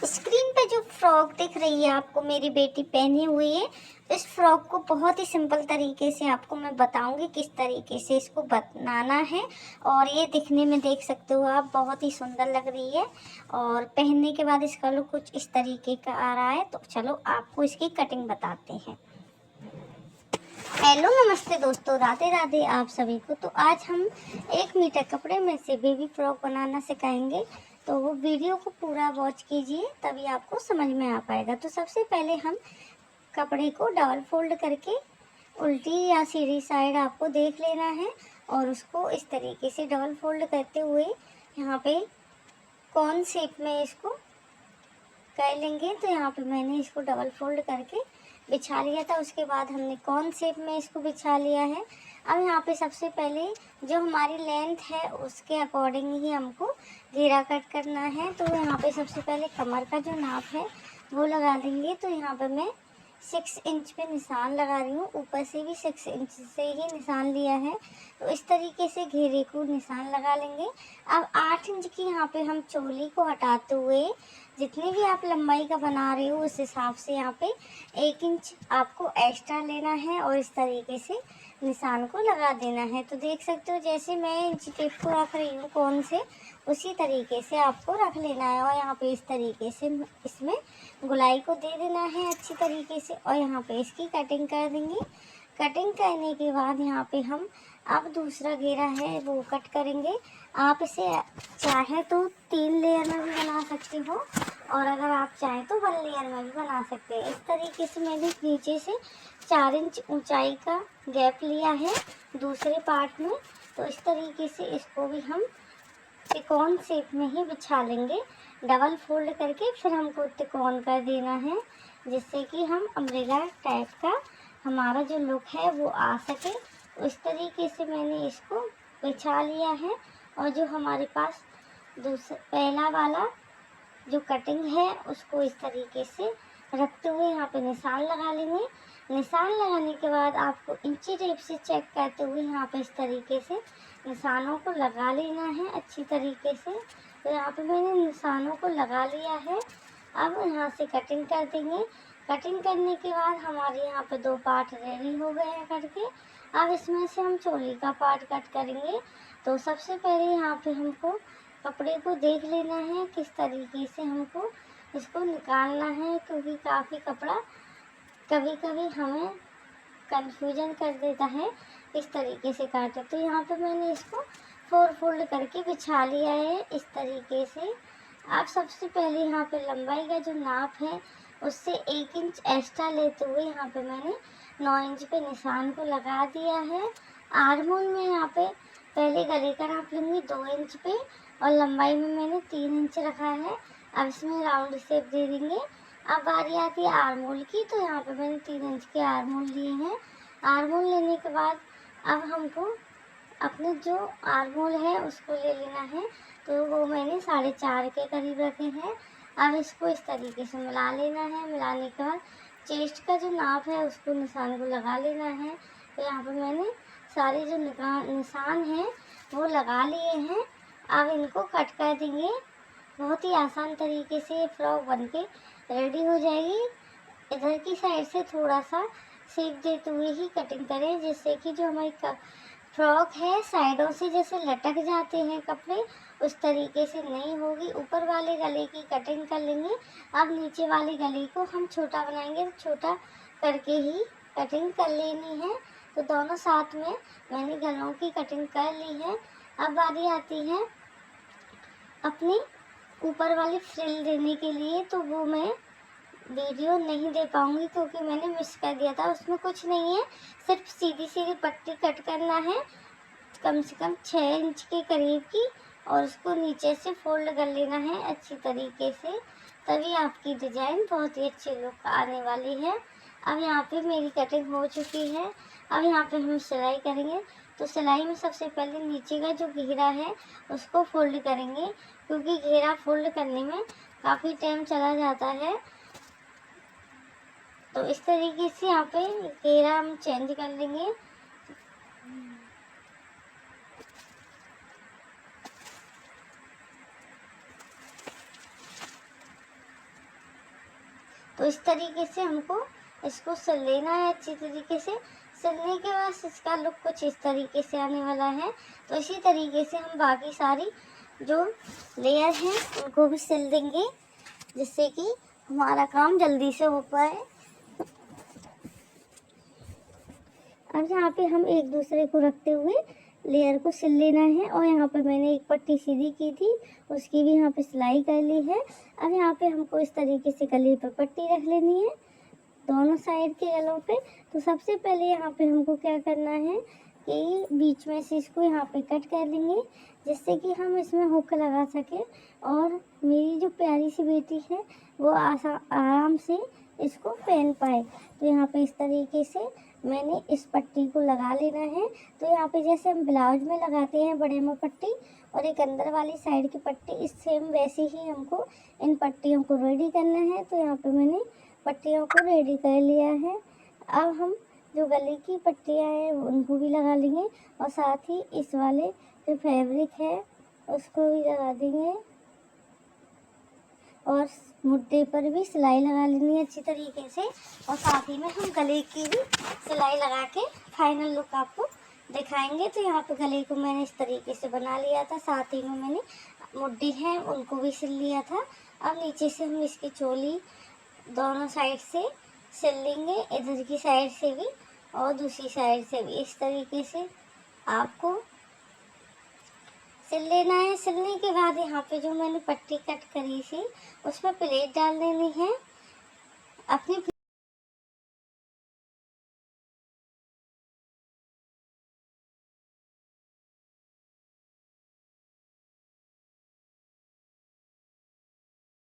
Screen पे जो frock दिख रही है आपको मेरी बेटी पहनी हुई है, इस फ्रॉक को बहुत ही सिंपल तरीके से आपको मैं बताऊंगी किस तरीके से इसको बनाना है। और ये दिखने में देख सकते हो आप बहुत ही सुंदर लग रही है और पहनने के बाद इसका लुक कुछ इस तरीके का आ रहा है। तो चलो आपको इसकी कटिंग बताते हैं। हेलो नमस्ते दोस्तों, राधे राधे आप सभी को। तो आज हम 1 मीटर कपड़े में से बेबी फ्रॉक बनाना सिखाएंगे। तो वो वीडियो को पूरा वॉच कीजिए, तभी आपको समझ में आ पाएगा। तो सबसे पहले हम कपड़े को डबल फोल्ड करके उल्टी या सीधी साइड आपको देख लेना है और उसको इस तरीके से डबल फोल्ड करते हुए यहाँ पे कॉर्न शेप में इसको कर लेंगे। तो यहाँ पे मैंने इसको डबल फोल्ड करके बिछा लिया था, उसके बाद हमने कॉर्न शेप में इसको बिछा लिया है। अब यहाँ पे सबसे पहले जो हमारी लेंथ है उसके अकॉर्डिंग ही हमको घेरा कट करना है। तो यहाँ पे सबसे पहले कमर का जो नाप है वो लगा देंगे। तो यहाँ पे मैं 6 इंच पे निशान लगा रही हूँ, ऊपर से भी 6 इंच से ही निशान लिया है। तो इस तरीके से घेरे को निशान लगा लेंगे। अब 8 इंच की यहाँ पे हम चोली को हटाते हुए जितनी भी आप लंबाई का बना रहे हो उस हिसाब से यहाँ पे 1 इंच आपको एक्स्ट्रा लेना है और इस तरीके से निशान को लगा देना है। तो देख सकते हो जैसे मैं इंच टेप को रख रही हूँ कौन से, उसी तरीके से आपको रख लेना है। और यहाँ पे इस तरीके से इसमें गुलाई को दे देना है अच्छी तरीके से और यहाँ पे इसकी कटिंग कर देंगे। कटिंग करने के बाद यहाँ पे हम अब दूसरा घेरा है वो कट करेंगे। आप इसे चाहे तो 3 लेयर में भी बना सकते हो और अगर आप चाहें तो 1 लेयर में भी बना सकते हैं। इस तरीके से मैंने नीचे से 4 इंच ऊंचाई का गैप लिया है दूसरे पार्ट में। तो इस तरीके से इसको भी हम त्रिकोण शेप में ही बिछा लेंगे डबल फोल्ड करके। फिर हमको त्रिकोण कर देना है जिससे कि हम अम्ब्रेला टाइप का हमारा जो लुक है वो आ सके। उस तरीके से मैंने इसको बिछा लिया है और जो हमारे पास पहला वाला जो कटिंग है उसको इस तरीके से रखते हुए यहाँ पे निशान लगा लेंगे। निशान लगाने के बाद आपको इंची टेप से चेक करते हुए यहाँ पे इस तरीके से निशानों को लगा लेना है अच्छी तरीके से। तो यहाँ पे मैंने निशानों को लगा लिया है। अब यहाँ से कटिंग कर देंगे। कटिंग करने के बाद हमारे यहाँ पे 2 पार्ट रेडी हो गए हैं करके। अब इसमें से हम चोली का पार्ट कट करेंगे। तो सबसे पहले यहाँ पे हमको कपड़े को देख लेना है किस तरीके से हमको इसको निकालना है, क्योंकि काफ़ी कपड़ा कभी कभी हमें कंफ्यूजन कर देता है इस तरीके से काटे। तो यहाँ पे मैंने इसको 4 फोल्ड करके बिछा लिया है इस तरीके से। आप सबसे पहले यहाँ पे लंबाई का जो नाप है उससे 1 इंच एक्स्ट्रा लेते हुए यहाँ पे मैंने 9 इंच पे निशान को लगा दिया है। आर्मोल में यहाँ पे पहले गले का नाप लूँगी 2 इंच पे और लंबाई में मैंने 3 इंच रखा है। अब इसमें राउंड शेप दे देंगे। अब बारी आती है आर्मोल की। तो यहाँ पे मैंने 3 इंच के आर्मोल लिए हैं। आर्मोल लेने के बाद अब हमको अपने जो आर्मोल है उसको ले लेना है। तो वो मैंने 4.5 के करीब रखे हैं। अब इसको इस तरीके से मिला लेना है। मिलाने के बाद चेस्ट का जो नाप है उसको निशान को लगा लेना है। तो यहाँ पे मैंने सारे जो निशान हैं वो लगा लिए हैं। अब इनको कट कर देंगे। बहुत ही आसान तरीके से ये फ्रॉक बनके रेडी हो जाएगी। इधर की साइड से थोड़ा सा शेप देते हुए ही कटिंग करें जिससे कि जो हमारी फ्रॉक है साइडों से जैसे लटक जाते हैं कपड़े उस तरीके से नहीं होगी। ऊपर वाले गले की कटिंग कर लेंगे। अब नीचे वाले गले को हम छोटा बनाएंगे, तो छोटा करके ही कटिंग कर लेनी है। तो दोनों साथ में मैंने गलों की कटिंग कर ली है। अब बारी आती है अपनी ऊपर वाली फ्रिल देने के लिए। तो वो मैं वीडियो नहीं दे पाऊंगी क्योंकि मैंने मिस कर दिया था। उसमें कुछ नहीं है, सिर्फ सीधी सीधी पट्टी कट करना है कम से कम 6 इंच के करीब की और उसको नीचे से फोल्ड कर लेना है अच्छी तरीके से। तभी आपकी डिजाइन बहुत ही अच्छी लुक आने वाली है। अब यहाँ पे मेरी कटिंग हो चुकी है। अब यहाँ पे हम सिलाई करेंगे। तो सिलाई में सबसे पहले नीचे का जो घेरा है उसको फोल्ड करेंगे, क्योंकि घेरा फोल्ड करने में काफ़ी टाइम चला जाता है। तो इस तरीके से यहाँ पे घेरा हम चेंज कर लेंगे। तो इस तरीके से हमको इसको सिल लेना है अच्छी तरीके से। सिलने के बाद इसका लुक कुछ इस तरीके से आने वाला है। तो इसी तरीके से हम बाकी सारी जो लेयर हैं उनको भी सिल देंगे, जिससे कि हमारा काम जल्दी से हो पाए। अब यहाँ पे हम एक दूसरे को रखते हुए लेयर को सिल लेना है। और यहाँ पे मैंने एक पट्टी सीधी की थी, उसकी भी यहाँ पे सिलाई कर ली है। अब यहाँ पे हमको इस तरीके से गले पे पट्टी रख लेनी है, दोनों साइड के गलों पे। तो सबसे पहले यहाँ पे हमको क्या करना है कि बीच में से इसको यहाँ पे कट कर लेंगे, जिससे कि हम इसमें हुक लगा सके और मेरी जो प्यारी सी बेटी है वो आराम से इसको पहन पाए। तो यहाँ पे इस तरीके से मैंने इस पट्टी को लगा लेना है। तो यहाँ पे जैसे हम ब्लाउज में लगाते हैं बड़े में पट्टी और एक अंदर वाली साइड की पट्टी, इस सेम वैसे ही हमको इन पट्टियों को रेडी करना है। तो यहाँ पे मैंने पट्टियों को रेडी कर लिया है। अब हम जो गले की पट्टियाँ हैं उनको भी लगा लेंगे और साथ ही इस वाले जो फैब्रिक है उसको भी लगा देंगे और मुद्दे पर भी सिलाई लगा लेनी है अच्छी तरीके से। और साथ ही में हम गले की भी सिलाई लगा के फाइनल लुक आपको दिखाएंगे। तो यहाँ पे गले को मैंने इस तरीके से बना लिया था, साथ ही में मैंने मुद्दे हैं उनको भी सिल लिया था। अब नीचे से हम इसकी चोली दोनों साइड से सिल लेंगे, इधर की साइड से भी और दूसरी साइड से भी। इस तरीके से आपको सिल लेना है। सिलने के बाद यहाँ पे जो मैंने पट्टी कट करी थी उसमें प्लेट डाल देनी है। अपनी